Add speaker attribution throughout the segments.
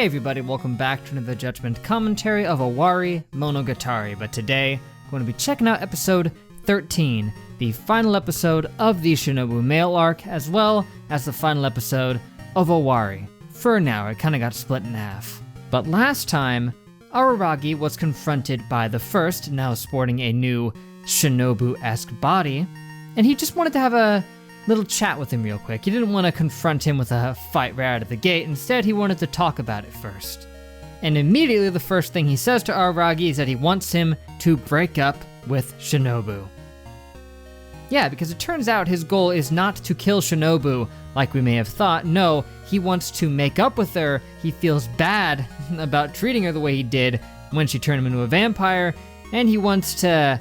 Speaker 1: Hey everybody, welcome back to another Judgment commentary of Owarimonogatari, but today I'm going to be checking out episode 13, the final episode of the Shinobu male arc, as well as the final episode of Owari. For now, it kind of got split in half. But last time, Araragi was confronted by the first, now sporting a new Shinobu-esque body, and he just wanted to have a little chat with him real quick. He didn't want to confront him with a fight right out of the gate. Instead, he wanted to talk about it first. And immediately the first thing he says to Araragi is that he wants him to break up with Shinobu. Yeah, because it turns out his goal is not to kill Shinobu like we may have thought. No, he wants to make up with her. He feels bad about treating her the way he did when she turned him into a vampire, and he wants to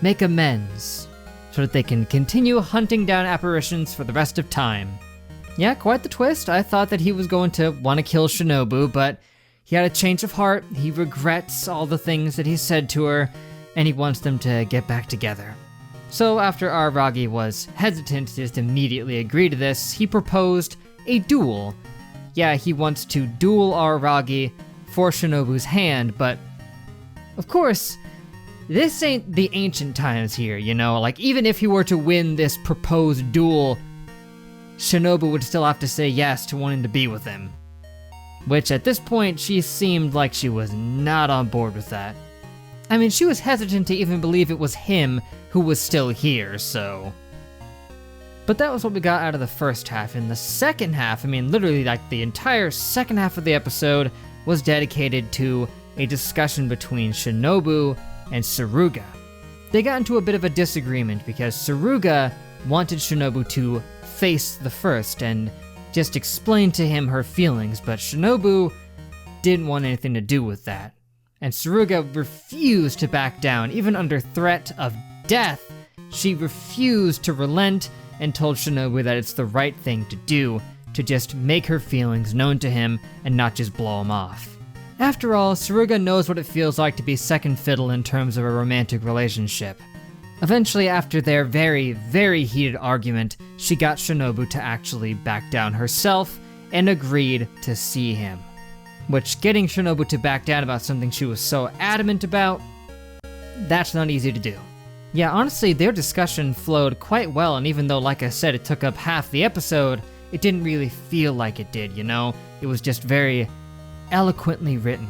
Speaker 1: make amends so that they can continue hunting down apparitions for the rest of time. Yeah, quite the twist. I thought that he was going to want to kill Shinobu, but he had a change of heart. He regrets all the things that he said to her, and he wants them to get back together. So after Araragi was hesitant to just immediately agree to this, he proposed a duel. Yeah, he wants to duel Araragi for Shinobu's hand, but of course, this ain't the ancient times here, you know? Like, even if he were to win this proposed duel, Shinobu would still have to say yes to wanting to be with him. Which, at this point, she seemed like she was not on board with that. I mean, she was hesitant to even believe it was him who was still here, so... But that was what we got out of the first half. In the second half, I mean, literally, like, the entire second half of the episode was dedicated to a discussion between Shinobu and Tsuruga. They got into a bit of a disagreement because Tsuruga wanted Shinobu to face the first and just explain to him her feelings, but Shinobu didn't want anything to do with that. And Tsuruga refused to back down. Even under threat of death, she refused to relent and told Shinobu that it's the right thing to do, to just make her feelings known to him and not just blow him off. After all, Tsuruga knows what it feels like to be second fiddle in terms of a romantic relationship. Eventually, after their very, very heated argument, she got Shinobu to actually back down herself and agreed to see him. Which, getting Shinobu to back down about something she was so adamant about, that's not easy to do. Yeah, honestly, their discussion flowed quite well, and even though, like I said, it took up half the episode, it didn't really feel like it did, you know? It was just very eloquently written,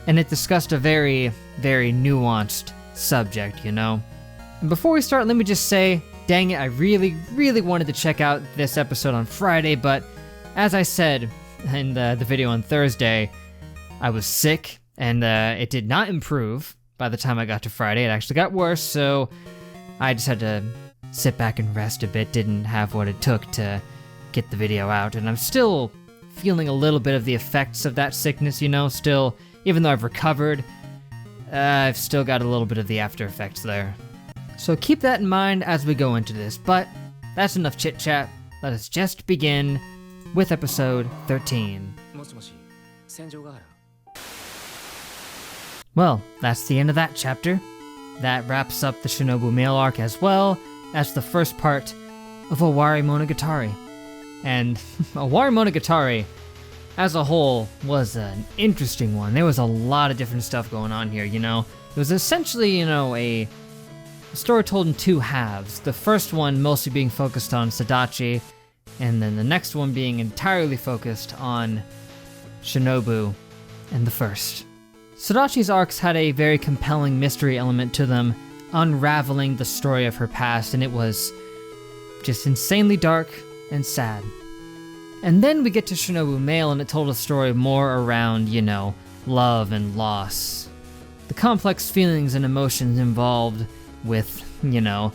Speaker 1: and it discussed a very, very nuanced subject, you know? And before we start, let me just say, dang it, I really, really wanted to check out this episode on Friday, but as I said in the video on Thursday, I was sick, and it did not improve by the time I got to Friday. It actually got worse, so I just had to sit back and rest a bit, didn't have what it took to get the video out, and I'm still feeling a little bit of the effects of that sickness, you know, still, even though I've recovered, I've still got a little bit of the after effects there. So keep that in mind as we go into this, but that's enough chit chat. Let us just begin with episode 13. Well, that's the end of that chapter. That wraps up the Shinobu male arc as well as the first part of Owarimonogatari. And Owarimonogatari, as a whole, was an interesting one. There was a lot of different stuff going on here, you know? It was essentially, you know, a story told in two halves. The first one mostly being focused on Sadachi, and then the next one being entirely focused on Shinobu and the first. Sadachi's arcs had a very compelling mystery element to them, unraveling the story of her past, and it was just insanely dark and sad. And then we get to Shinobu Male, and it told a story more around, you know, love and loss. The complex feelings and emotions involved with, you know,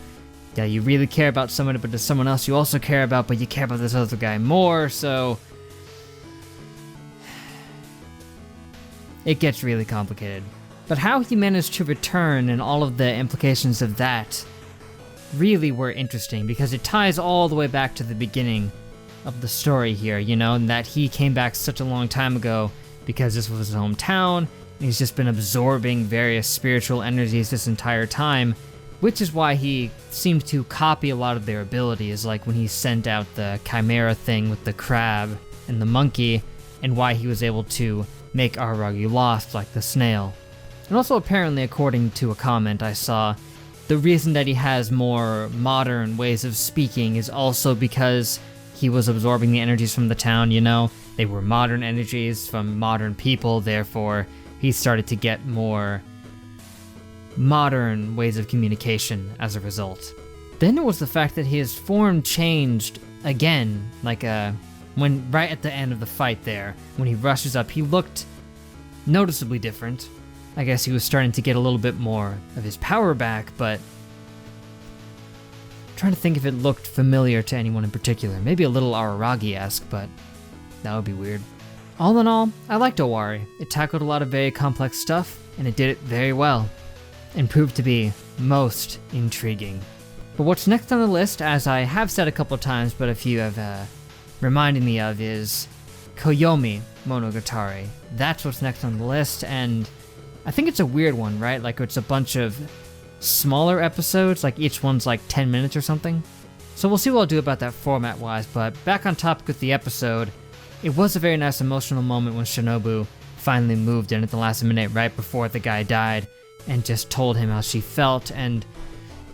Speaker 1: yeah, you really care about someone, but there's someone else you also care about, but you care about this other guy more, so it gets really complicated. But how he managed to return and all of the implications of that really were interesting, because it ties all the way back to the beginning of the story here, you know, and that he came back such a long time ago because this was his hometown, and he's just been absorbing various spiritual energies this entire time, which is why he seemed to copy a lot of their abilities, like when he sent out the chimera thing with the crab and the monkey, and why he was able to make Araragi lost like the snail. And also apparently, according to a comment I saw, the reason that he has more modern ways of speaking is also because he was absorbing the energies from the town, you know? They were modern energies from modern people, therefore he started to get more modern ways of communication as a result. Then it was the fact that his form changed again, like when right at the end of the fight there, when he rushes up, he looked noticeably different. I guess he was starting to get a little bit more of his power back, but I'm trying to think if it looked familiar to anyone in particular. Maybe a little Araragi-esque, but that would be weird. All in all, I liked Owari. It tackled a lot of very complex stuff, and it did it very well, and proved to be most intriguing. But what's next on the list, as I have said a couple times, but if you have reminded me of, is Owarimonogatari. That's what's next on the list, and I think it's a weird one, right? Like, it's a bunch of smaller episodes, like each one's like 10 minutes or something. So we'll see what I'll do about that format-wise, but back on topic with the episode, it was a very nice emotional moment when Shinobu finally moved in at the last minute right before the guy died and just told him how she felt. And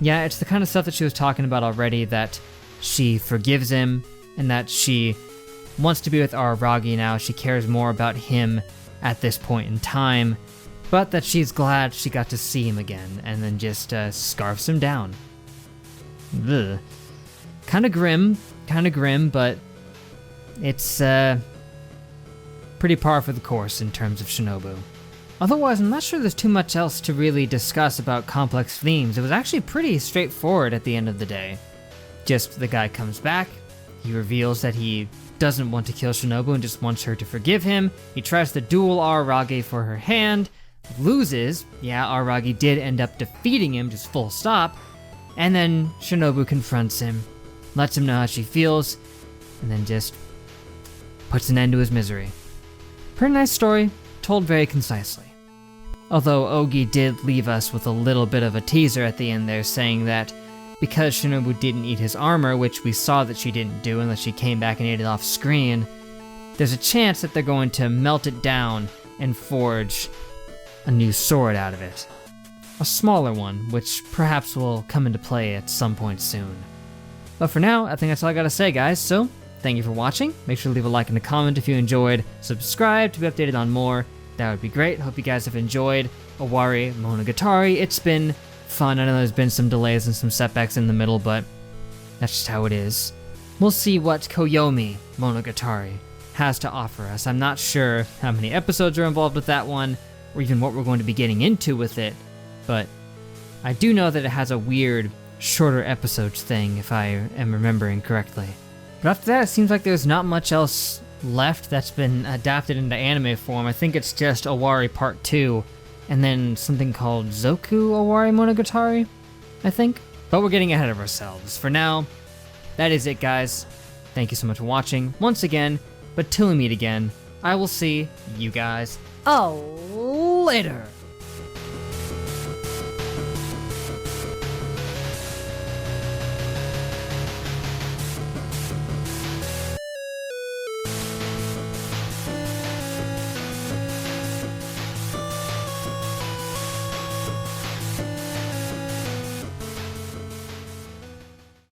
Speaker 1: yeah, it's the kind of stuff that she was talking about already, that she forgives him and that she wants to be with Araragi now. She cares more about him at this point in time, but that she's glad she got to see him again, and then just scarfs him down. Ugh. Kinda grim, but it's pretty par for the course in terms of Shinobu. Otherwise, I'm not sure there's too much else to really discuss about complex themes. It was actually pretty straightforward at the end of the day. Just the guy comes back, he reveals that he doesn't want to kill Shinobu and just wants her to forgive him. He tries to duel Araragi for her hand, loses. Yeah, Araragi did end up defeating him, just full stop. And then Shinobu confronts him, lets him know how she feels, and then just puts an end to his misery. Pretty nice story, told very concisely. Although Ogi did leave us with a little bit of a teaser at the end there, saying that because Shinobu didn't eat his armor, which we saw that she didn't do unless she came back and ate it off screen, there's a chance that they're going to melt it down and forge a new sword out of it. A smaller one, which perhaps will come into play at some point soon. But for now, I think that's all I gotta say, guys, so thank you for watching. Make sure to leave a like and a comment if you enjoyed. Subscribe to be updated on more. That would be great. Hope you guys have enjoyed Owarimonogatari. It's been fun. I know there's been some delays and some setbacks in the middle, but that's just how it is. We'll see what Owarimonogatari has to offer us. I'm not sure how many episodes are involved with that one, or even what we're going to be getting into with it, but I do know that it has a weird shorter episodes thing, if I am remembering correctly. But after that, it seems like there's not much else left that's been adapted into anime form. I think it's just Owari Part 2, and then something called Zoku Owarimonogatari, I think. But we're getting ahead of ourselves. For now, that is it, guys. Thank you so much for watching once again, but till we meet again, I will see you guys later.